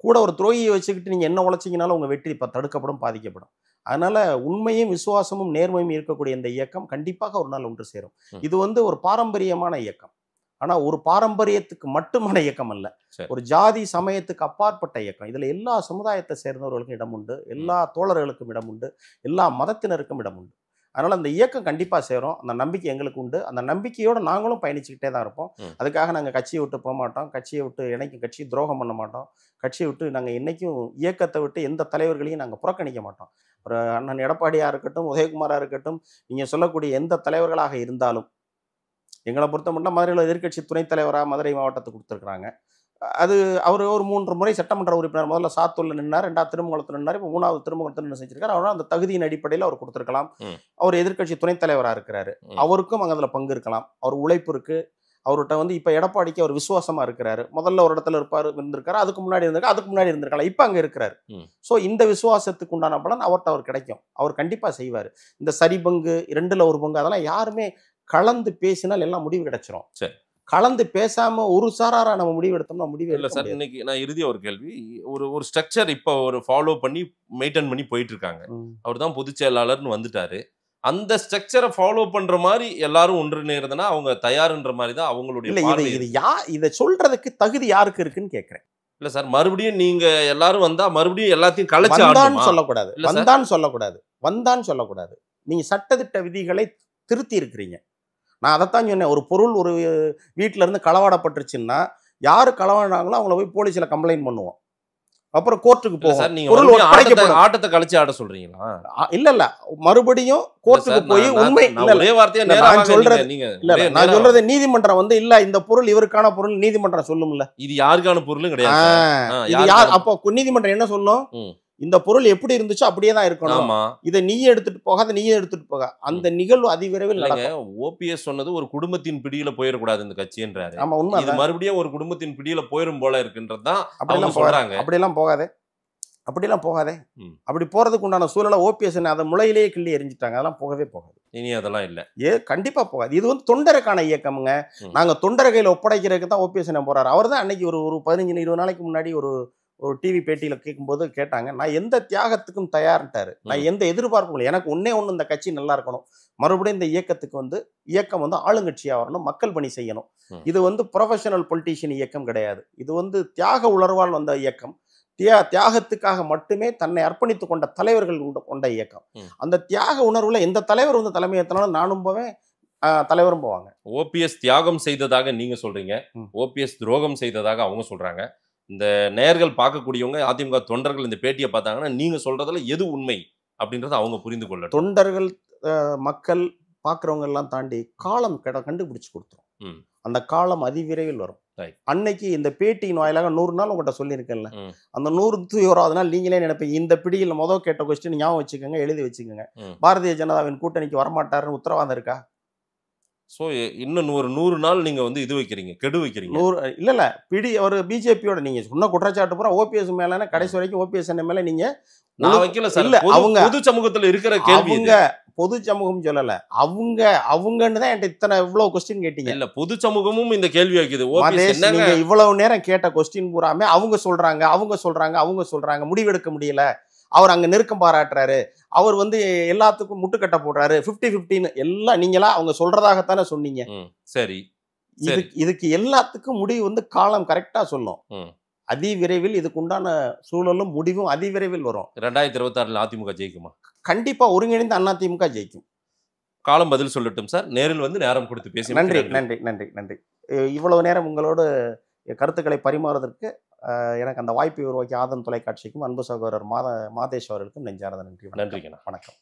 கூட ஒரு துரோகியை வச்சுக்கிட்டு நீங்க என்ன உழைச்சிங்கனாலும் உங்க வெற்றி தடுக்கப்படும், பாதிக்கப்படும். அதனால உண்மையும் விசுவாசமும் நேர்மையும் இருக்கக்கூடிய இந்த இயக்கம் கண்டிப்பாக ஒரு நாள் ஒன்று சேரும். இது வந்து ஒரு பாரம்பரியமான இயக்கம். ஆனா ஒரு பாரம்பரியத்துக்கு மட்டுமான இயக்கம் அல்ல, ஒரு ஜாதி சமயத்துக்கு அப்பாற்பட்ட இயக்கம். இதுல எல்லா சமுதாயத்தை சேர்ந்தவர்களுக்கும் இடம் உண்டு, எல்லா தோழர்களுக்கும் இடம் உண்டு, எல்லா மதத்தினருக்கும் இடம் உண்டு. அதனால அந்த இயக்கம் கண்டிப்பா சேரும். அந்த நம்பிக்கை எங்களுக்கு உண்டு. அந்த நம்பிக்கையோட நாங்களும் பயணிச்சுக்கிட்டே தான் இருப்போம். அதுக்காக நாங்க கட்சியை விட்டு போக மாட்டோம், கட்சியை விட்டு என்னைக்கும் கட்சி துரோகம் பண்ண மாட்டோம், கட்சியை விட்டு நாங்க என்னைக்கும் இயக்கத்தை விட்டு எந்த தலைவர்களையும் நாங்க புறக்கணிக்க மாட்டோம். ஒரு அண்ணன் எடப்பாடியா இருக்கட்டும், உதயகுமாரா இருக்கட்டும், நீங்க சொல்லக்கூடிய எந்த தலைவர்களாக இருந்தாலும் எங்களை பொறுத்த மட்டும் மதுரையில் எதிர்க்கட்சி துணைத் தலைவராக மதுரை மாவட்டத்துக்கு கொடுத்துருக்குறாங்க. அது அவர் ஒரு 3 முறை சட்டமன்ற உறுப்பினர். முதல்ல சாத்தூர்ல நின்னார், 2வது திருமங்கலத்தில் நின்னார், இப்போ 3வது திருமங்கலத்தில் நின்று செஞ்சிருக்காரு. அவரால் அந்த தகுதியின் அடிப்படையில் அவர் கொடுத்துருக்கலாம். அவர் எதிர்க்கட்சி துணைத் தலைவராக இருக்கிறாரு, அவருக்கும் அங்கே அதில் பங்கு இருக்கலாம். அவர் உழைப்பு இருக்கு அவர்கிட்ட. வந்து இப்போ எடப்பாடிக்கு அவர் விசுவாசமா இருக்கிறாரு. முதல்ல ஒரு இடத்துல இருந்திருக்காரு, அதுக்கு முன்னாடி இருந்திருக்கலாம், இப்போ அங்கே இருக்கிறாரு. ஸோ இந்த விசுவாசத்துக்கு உண்டான பலன் அவர்கிட்ட அவர் கிடைக்கும். அவர் கண்டிப்பாக செய்வார். இந்த சரி பங்கு 2ல் 1 பங்கு அதெல்லாம் யாருமே கலந்து பேசினால் எல்லாம் முடிவு கிடைச்சிரும். சரி, கலந்து பேசாம ஒரு சாராரா நம்ம முடிவு எடுத்தோம்னா முடிவு இல்லை சார். இன்னைக்கு நான் இறுதியா ஒரு கேள்வி, ஒரு ஸ்ட்ரக்சர் இப்போ ஒரு ஃபாலோ பண்ணி மெயின்டைன் பண்ணி போயிட்டு இருக்காங்க. அவர் தான் பொதுச் செயலாளர்னு வந்துட்டாரு. அந்த ஸ்ட்ரக்சரை ஃபாலோ பண்ற மாதிரி எல்லாரும் ஒன்றிணைறதுனா அவங்க தயார்ன்ற மாதிரி தான் அவங்களுடைய. இதை சொல்றதுக்கு தகுதி யாருக்கு இருக்குன்னு கேட்கிறேன். இல்ல சார், மறுபடியும் நீங்க எல்லாரும் வந்தா மறுபடியும் எல்லாத்தையும் கலைச்சு சொல்லக்கூடாது, வந்தான்னு சொல்லக்கூடாது. நீங்க சட்டதிட்ட விதிகளை திருத்தி இருக்கிறீங்க. நான் அதைத்தான் சொன்னேன். ஒரு பொருள் ஒரு வீட்டில இருந்து களவாடப்பட்டுருச்சுன்னா யாரு களவாடினாங்களோ அவங்கள போய் போலீஸ்ல கம்ப்ளைண்ட் பண்ணுவோம், அப்புறம் கோர்ட்டுக்கு போகும். நீங்க ஆட்டத்தை கழிச்சு ஆட சொல்றீங்களா? இல்ல மறுபடியும் கோர்ட்டுக்கு போய் உண்மை நான் சொல்றது நீதிமன்றம் வந்து இல்ல இந்த பொருள் இவருக்கான பொருள் நீதிமன்றம் சொல்லும்ல, இது யாருக்கான பொருளும் கிடையாது. அப்போ நீதிமன்றம் என்ன சொல்லும், இந்த பொருள் எப்படி இருந்துச்சோ அப்படியே தான் இருக்கணும், இதை நீயே எடுத்துட்டு போகாத, நீயே எடுத்துட்டு போக. அந்த நிகழ்வு அதிவிரைவில் நடக்கும். ஓபிஎஸ் சொன்னது ஒரு குடும்பத்தின் பிடியில போயிடக்கூடாது இந்த கட்சின்றாரு. ஆமா, உண்மை. இது மறுபடியும் ஒரு குடும்பத்தின் பிடியில போயிரும் போல இருக்குன்றதுதான் அவங்க சொல்றாங்க. அப்படியெல்லாம் போகாதே. அப்படி போறதுக்கு உண்டான சூழலை ஓபிஎஸ் அதை முளையிலேயே கிள்ளி எரிஞ்சிட்டாங்க. அதெல்லாம் போகவே போகாது. இனி அதெல்லாம் இல்ல, கண்டிப்பா போகாது. இது வந்து தொண்டருக்கான இயக்கமுங்க. நாங்க தொண்டர் கையில ஒப்படைக்கிறதுக்கு தான் ஓபிஎஸ் போறாரு. அவர் தான் அன்னைக்கு ஒரு 15-20 நாளைக்கு முன்னாடி ஒரு டிவி பேட்டியில கேட்கும்போது கேட்டாங்க, நான் எந்த தியாகத்துக்கும் தயார்ட்டாரு, நான் எந்த எதிர்பார்ப்பும் இல்லை, எனக்கு ஒண்ணு இந்த கட்சி நல்லா இருக்கணும், மறுபடியும் இந்த இயக்கம் வந்து ஆளுங்கட்சியா வரணும், மக்கள் பணி செய்யணும். இது வந்து ப்ரொஃபஷனல் பொலிட்டீஷியன் இயக்கம் கிடையாது. இது வந்து தியாக உணர்வால் வந்த இயக்கம். தியாகத்துக்காக மட்டுமே தன்னை அர்ப்பணித்துக் கொண்ட தலைவர்கள் கொண்ட இயக்கம். அந்த தியாக உணர்வுல எந்த தலைவர் வந்து தலைமை ஏற்றினாலும் நானும் போவேன், தலைவரும் போவாங்க. ஓபிஎஸ் தியாகம் செய்ததாக நீங்க சொல்றீங்க, ஓபிஎஸ் துரோகம் செய்ததாக அவங்க சொல்றாங்க. இந்த நேயர்கள் பார்க்கக்கூடியவங்க, அதிமுக தொண்டர்கள் இந்த பேட்டியை பார்த்தாங்கன்னா நீங்க சொல்றதுல எது உண்மை அப்படின்றத அவங்க புரிந்து கொள்ள. தொண்டர்கள் மக்கள் பார்க்குறவங்க எல்லாம் தாண்டி காலம் கண்டுபிடிச்சு கொடுத்துரும். அந்த காலம் அதிவிரைவில் வரும். அன்னைக்கு இந்த பேட்டியின் வாயிலாக 100 நாள் உங்கள்கிட்ட சொல்லியிருக்கேன்ல, அந்த 101வது நாள் நீங்களே நினைப்பீங்க, இந்த பிடியில் முதல் கேட்ட கொஸ்டின் ஞாபகம் வச்சுக்கோங்க, எழுதி வச்சுக்கோங்க, பாரதிய ஜனதாவின் கூட்டணிக்கு வரமாட்டாருன்னு உத்தரவாதம் இருக்கா? ஸோ இன்னும் ஒரு 100 நாள் நீங்க வந்து இது வைக்கிறீங்க, கெடு வைக்கிறீங்க. இல்ல பிடி அவர் பிஜேபியோட நீங்க சொன்ன குற்றச்சாட்டு பூரா ஓபிஎஸ் மேல, கடைசி வரைக்கும் ஓபிஎஸ் மேல நீங்க நான் வைக்கல சார். அவங்க பொது சமூகத்துல இருக்கிற கேள்வி, பொது சமூகம் சொல்லல, அவங்கன்னு தான் என்கிட்ட இத்தனை இவ்வளவு கொஸ்டின் கேட்டீங்க. இல்ல பொது சமூகமும் இந்த கேள்வி வைக்குது. நீங்க இவ்வளவு நேரம் கேட்ட கொஸ்டின் பூராமே அவங்க சொல்றாங்க முடிவெடுக்க முடியல, அவர் அங்க நெருக்கம் பாராட்டுறாரு, அவர் வந்து எல்லாத்துக்கும் முட்டுக்கட்டை போடுறாரு, 50-50 எல்லாம் நீங்களா அவங்க சொல்றதாகத்தானே சொன்னீங்க. சரி, இதுக்கு எல்லாத்துக்கும் முடிவு வந்து காலம் கரெக்டா சொல்லும். அதி விரைவில் இதுக்கு உண்டான சூழலும் முடிவும் அதி விரைவில் வரும். 2026 அதிமுக ஜெயிக்குமா? கண்டிப்பா ஒருங்கிணைந்த அதிமுக ஜெயிக்கும். காலம் பதில் சொல்லட்டும் சார். நேரில் வந்து நேரம் கொடுத்து பேசி நன்றி நன்றி நன்றி நன்றி. இவ்வளவு நேரம் உங்களோடு கருத்துக்களை பரிமாறுவதற்கு எனக்கு அந்த வாய்ப்பை உருவாக்கி ஆதன் தொலைக்காட்சிக்கும் அன்பு சகோதரர் மாதேஷ் அவர்களுக்கும் நெஞ்சார்ந்த நன்றி. நன்றிங்கண்ணா. வணக்கம்.